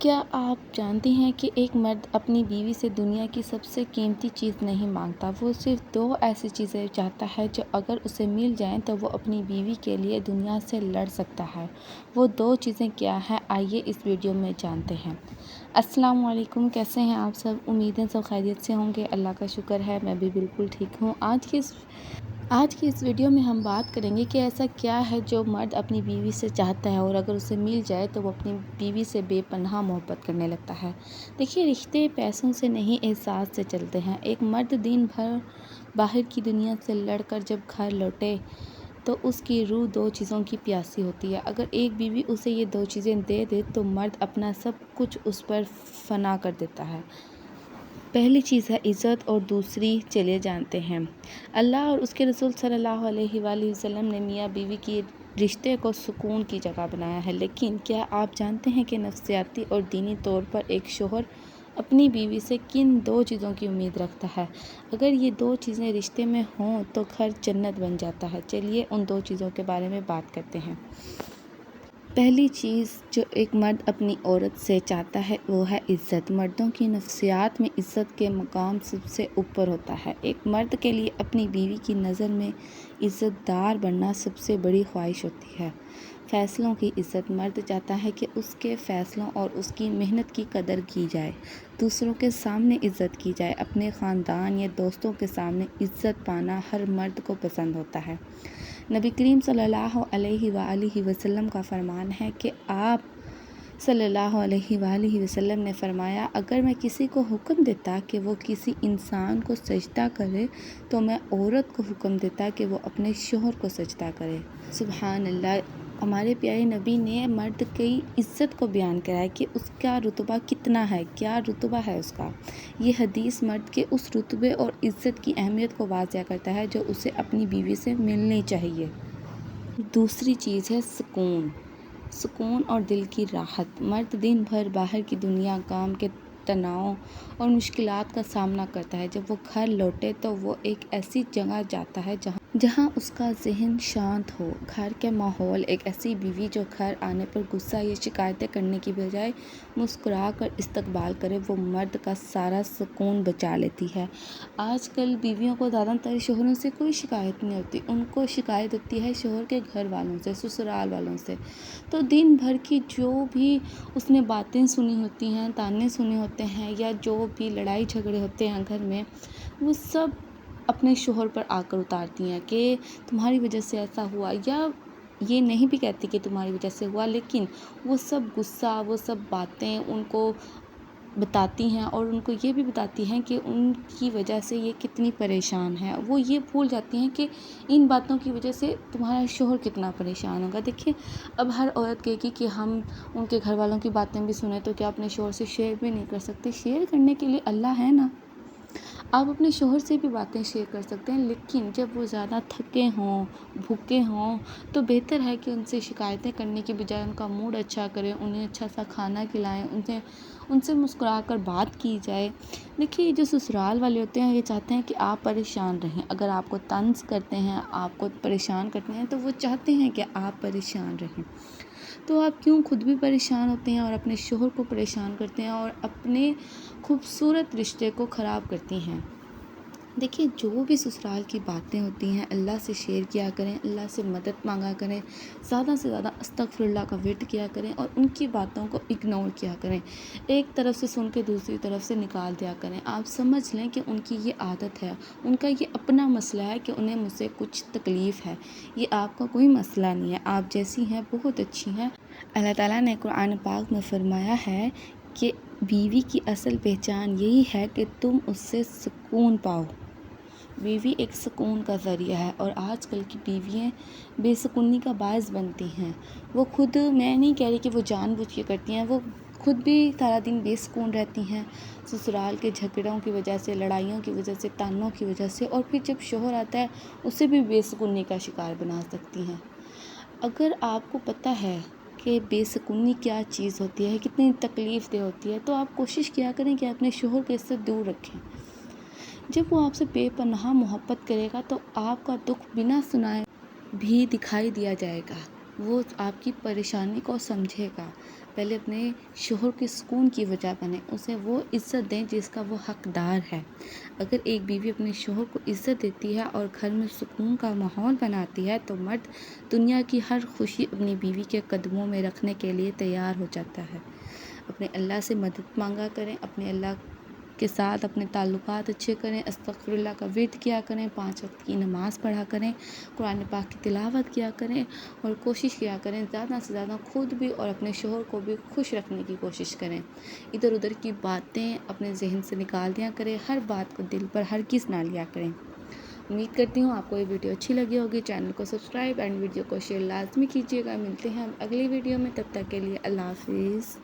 کیا آپ جانتے ہیں کہ ایک مرد اپنی بیوی سے دنیا کی سب سے قیمتی چیز نہیں مانگتا؟ وہ صرف دو ایسی چیزیں چاہتا ہے جو اگر اسے مل جائیں تو وہ اپنی بیوی کے لیے دنیا سے لڑ سکتا ہے۔ وہ دو چیزیں کیا ہیں؟ آئیے اس ویڈیو میں جانتے ہیں۔ السلام علیکم، کیسے ہیں آپ سب؟ امید ہے سب خیریت سے ہوں گے۔ اللہ کا شکر ہے میں بھی بالکل ٹھیک ہوں۔ آج کی اس ویڈیو میں ہم بات کریں گے کہ ایسا کیا ہے جو مرد اپنی بیوی سے چاہتا ہے اور اگر اسے مل جائے تو وہ اپنی بیوی سے بے پناہ محبت کرنے لگتا ہے۔ دیکھیے، رشتے پیسوں سے نہیں احساس سے چلتے ہیں۔ ایک مرد دن بھر باہر کی دنیا سے لڑ کر جب گھر لوٹے تو اس کی روح دو چیزوں کی پیاسی ہوتی ہے۔ اگر ایک بیوی اسے یہ دو چیزیں دے دے تو مرد اپنا سب کچھ اس پر فنا کر دیتا ہے۔ پہلی چیز ہے عزت اور دوسری چلیے جانتے ہیں۔ اللہ اور اس کے رسول صلی اللہ علیہ وآلہ وسلم نے میاں بیوی کی رشتے کو سکون کی جگہ بنایا ہے، لیکن کیا آپ جانتے ہیں کہ نفسیاتی اور دینی طور پر ایک شوہر اپنی بیوی سے کن دو چیزوں کی امید رکھتا ہے؟ اگر یہ دو چیزیں رشتے میں ہوں تو گھر جنت بن جاتا ہے۔ چلیے ان دو چیزوں کے بارے میں بات کرتے ہیں۔ پہلی چیز جو ایک مرد اپنی عورت سے چاہتا ہے وہ ہے عزت۔ مردوں کی نفسیات میں عزت کے مقام سب سے اوپر ہوتا ہے۔ ایک مرد کے لیے اپنی بیوی کی نظر میں عزت دار بننا سب سے بڑی خواہش ہوتی ہے۔ فیصلوں کی عزت۔ مرد چاہتا ہے کہ اس کے فیصلوں اور اس کی محنت کی قدر کی جائے، دوسروں کے سامنے عزت کی جائے۔ اپنے خاندان یا دوستوں کے سامنے عزت پانا ہر مرد کو پسند ہوتا ہے۔ نبی کریم صلی اللہ علیہ وآلہ وسلم کا فرمان ہے کہ آپ صلی اللہ علیہ وآلہ وسلم نے فرمایا، اگر میں کسی کو حکم دیتا کہ وہ کسی انسان کو سجدہ کرے تو میں عورت کو حکم دیتا کہ وہ اپنے شوہر کو سجدہ کرے۔ سبحان اللہ! ہمارے پیارے نبی نے مرد کی عزت کو بیان کرا ہے کہ اس کا رتبہ کتنا ہے، کیا رتبہ ہے اس کا۔ یہ حدیث مرد کے اس رتبے اور عزت کی اہمیت کو واضح کرتا ہے جو اسے اپنی بیوی سے ملنی چاہیے۔ دوسری چیز ہے سکون اور دل کی راحت۔ مرد دن بھر باہر کی دنیا، کام کے تناؤ اور مشکلات کا سامنا کرتا ہے۔ جب وہ گھر لوٹے تو وہ ایک ایسی جگہ جاتا ہے جہاں اس کا ذہن شانت ہو۔ گھر کے ماحول۔ ایک ایسی بیوی جو گھر آنے پر غصہ یا شکایتیں کرنے کی بجائے مسکرا کر استقبال کرے، وہ مرد کا سارا سکون بچا لیتی ہے۔ آج کل بیویوں کو زیادہ تر شوہروں سے کوئی شکایت نہیں ہوتی، ان کو شکایت ہوتی ہے شوہر کے گھر والوں سے، سسرال والوں سے۔ تو دن بھر کی جو بھی اس نے باتیں سنی ہوتی ہیں، تانے سنے ہوتے ہیں یا جو بھی لڑائی جھگڑے ہوتے ہیں گھر میں، وہ سب اپنے شوہر پر آ کر اتارتی ہیں کہ تمہاری وجہ سے ایسا ہوا، یا یہ نہیں بھی کہتی کہ تمہاری وجہ سے ہوا، لیکن وہ سب غصہ، وہ سب باتیں ان کو بتاتی ہیں اور ان کو یہ بھی بتاتی ہیں کہ ان کی وجہ سے یہ کتنی پریشان ہے۔ وہ یہ بھول جاتی ہیں کہ ان باتوں کی وجہ سے تمہارا شوہر کتنا پریشان ہوگا۔ دیکھیے، اب ہر عورت کہے گی کہ ہم ان کے گھر والوں کی باتیں بھی سنیں تو کیا اپنے شوہر سے شیئر بھی نہیں کر سکتے؟ شیئر کرنے کے لیے اللہ ہے نا، آپ اپنے شوہر سے بھی باتیں شیئر کر سکتے ہیں، لیکن جب وہ زیادہ تھکے ہوں، بھوکے ہوں، تو بہتر ہے کہ ان سے شکایتیں کرنے کی بجائے ان کا موڈ اچھا کریں، انہیں اچھا سا کھانا کھلائیں، ان سے مسکرا کر بات کی جائے۔ دیکھیے، جو سسرال والے ہوتے ہیں یہ چاہتے ہیں کہ آپ پریشان رہیں۔ اگر آپ کو طنز کرتے ہیں، آپ کو پریشان کرتے ہیں تو وہ چاہتے ہیں کہ آپ پریشان رہیں۔ تو آپ کیوں خود بھی پریشان ہوتے ہیں اور اپنے شوہر کو پریشان کرتے ہیں اور اپنے خوبصورت رشتے کو خراب کرتی ہیں؟ دیکھیے، جو بھی سسرال کی باتیں ہوتی ہیں اللہ سے شیئر کیا کریں، اللہ سے مدد مانگا کریں، زیادہ سے زیادہ استغفر اللہ کا ورد کیا کریں اور ان کی باتوں کو اگنور کیا کریں۔ ایک طرف سے سن کے دوسری طرف سے نکال دیا کریں۔ آپ سمجھ لیں کہ ان کی یہ عادت ہے، ان کا یہ اپنا مسئلہ ہے کہ انہیں مجھ سے کچھ تکلیف ہے، یہ آپ کا کوئی مسئلہ نہیں ہے۔ آپ جیسی ہیں بہت اچھی ہیں۔ اللہ تعالیٰ نے قرآن پاک میں فرمایا ہے کہ بیوی کی اصل پہچان یہی ہے کہ تم اس سے سکون پاؤ۔ بیوی ایک سکون کا ذریعہ ہے اور آج کل کی بیویاں بے سکونی کا باعث بنتی ہیں۔ وہ خود، میں نہیں کہہ رہی کہ وہ جان بوجھ کے کرتی ہیں، وہ خود بھی سارا دن بے سکون رہتی ہیں سسرال کے جھگڑوں کی وجہ سے، لڑائیوں کی وجہ سے، تانوں کی وجہ سے، اور پھر جب شوہر آتا ہے اسے بھی بے سکونی کا شکار بنا سکتی ہیں۔ اگر آپ کو پتہ ہے کہ بے سکونی کیا چیز ہوتی ہے، کتنی تکلیف دہ ہوتی ہے، تو آپ کوشش کیا کریں کہ اپنے شوہر کو اس سے دور رکھیں۔ جب وہ آپ سے بے پناہ محبت کرے گا تو آپ کا دکھ بنا سنائے بھی دکھائی دیا جائے گا، وہ آپ کی پریشانی کو سمجھے گا۔ پہلے اپنے شوہر کے سکون کی وجہ بنیں، اسے وہ عزت دیں جس کا وہ حقدار ہے۔ اگر ایک بیوی اپنے شوہر کو عزت دیتی ہے اور گھر میں سکون کا ماحول بناتی ہے تو مرد دنیا کی ہر خوشی اپنی بیوی کے قدموں میں رکھنے کے لیے تیار ہو جاتا ہے۔ اپنے اللہ سے مدد مانگا کریں، اپنے اللہ کے ساتھ اپنے تعلقات اچھے کریں، استغفر اللہ کا ورد کیا کریں، 5 وقت کی نماز پڑھا کریں، قرآن پاک کی تلاوت کیا کریں، اور کوشش کیا کریں زیادہ سے زیادہ خود بھی اور اپنے شوہر کو بھی خوش رکھنے کی کوشش کریں۔ ادھر ادھر کی باتیں اپنے ذہن سے نکال دیا کریں، ہر بات کو دل پر ہرگز نہ لیا کریں۔ امید کرتی ہوں آپ کو یہ ویڈیو اچھی لگی ہوگی۔ چینل کو سبسکرائب اینڈ ویڈیو کو شیئر لازمی کیجیے گا۔ ملتے ہیں ہم اگلی ویڈیو میں، تب تک کے لیے اللہ حافظ۔